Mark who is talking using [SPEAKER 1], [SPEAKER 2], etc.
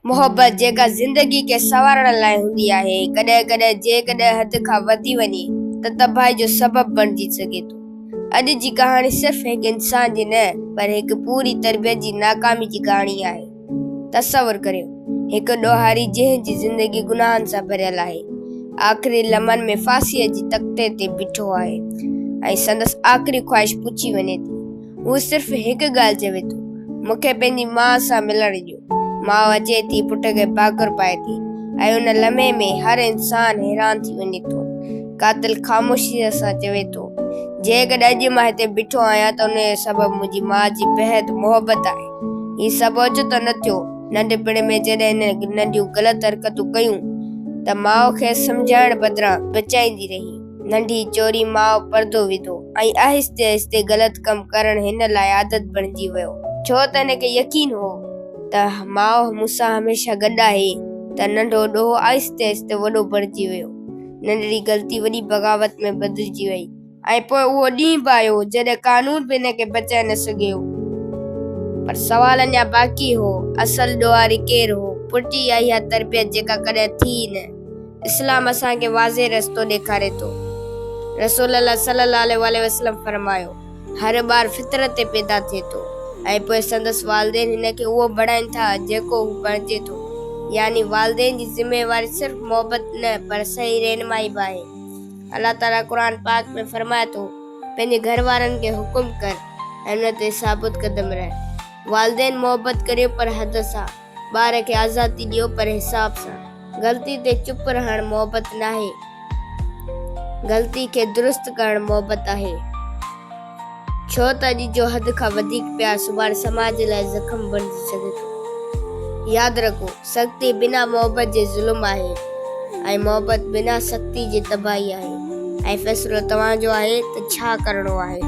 [SPEAKER 1] मोहब्बत जेका ज़िंदगी खे संवारण लाइ हूंदी आहे, कॾहिं कॾहिं जेकॾहिं हद खां वधी वञे त तबाही जो सबबु बणिजी सघे थो। अॼु जी कहाणी सिर्फ़ हिकु इंसान जी न, पर हिकु पूरी तरबियत जी नाकामी जी कहाणी आहे। तसवुर करियो, हिकु ॾोहारी जंहिं जी ज़िंदगी गुनाहनि सां भरियल आहे, आख़िरी लम्हनि में फांसीअ जी तख़्ते ते बीठो आहे ऐं संदसि आख़िरी ख़्वाहिश पुछी वञे थी। हू सिर्फ़ हिकु ॻाल्हि चवे थो, मूंखे पंहिंजी माउ सां मिलण ॾियो। माउ अचे थी, पुट खे भाकुर पाए थी ऐं उन लम्हे में हर इंसान हैरान थी वञे थो। कातिल ख़ामोशीअ सां चवे थो, जेकॾहिं अॼु मां हिते बीठो आहियां त उन जो सबबु मुंहिंजी माउ जी बेहद मोहबत आहे। हीउ सभु ओचितो न थियो। नंढपण में जॾहिं हिन नंढियूं ग़लति हरकतूं कयूं त माउ खे सम्झाइण बदिरां बचाईंदी रही। नंढी चोरी माउ पर्दो विधो ऐं आहिस्ते आहिस्ते ग़लति कमु करणु हिन लाइ आदत बणिजी वियो, छो त हिनखे यकीन हो त माउ मूंसां हमेशह गॾु आहे। त नंढो ॾोहो आहिस्ते आहिस्ते वॾो बणिजी वियो। नंढड़ी ग़लती वॾी बग़ावत में बदिलजी वई ऐं पोइ उहो ॾींहुं बि आयो जॾहिं कानून बि हिनखे बचाए न सघियो। पर सवाल अञा बाक़ी हो, असल ॾोहारी केरु हो? पुटी या इहा तरबियत जेका कॾहिं थी न? इस्लाम असांखे वाज़े रस्तो ॾेखारे थो। रसूल अल्लाह सल्लल्लाहु अलैहि वसल्लम फरमायो, हर ॿार फितरत ते पैदा थिए थो ऐं पोइ संदसि वालिदैन हिनखे उहो बणाइनि था जेको हू बणिजे थो। यानी वालिदैन जी ज़िम्मेवारी सिर्फ़ मोहबत न, पर सही रहनुमाई बि आहे। अल्लाह ताला क़ुरान पाक में फरमाए थो, पंहिंजे घर वारनि खे हुकुम कर ऐं उन ते साबित क़दम रह। वालिदैन मोहबत करियो पर हद सां, ॿार खे आज़ादी ॾियो पर हिसाब सां। ग़लती ते चुप रहणु मोहबत न आहे, ग़लती खे दुरुस्त करणु मोहबत आहे। छो त अॼु जो हद खां वधीक प्यार सुभाणे समाज लाइ ज़ख़्म बणिजी सघे थो। यादि रखो, सख़्ती बिना मोहबत जे ज़ुल्म आहे ऐं मोहबत बिना सख़्ती जे तबाही आहे। ऐं फ़ैसिलो तव्हांजो आहे त छा करणो आहे।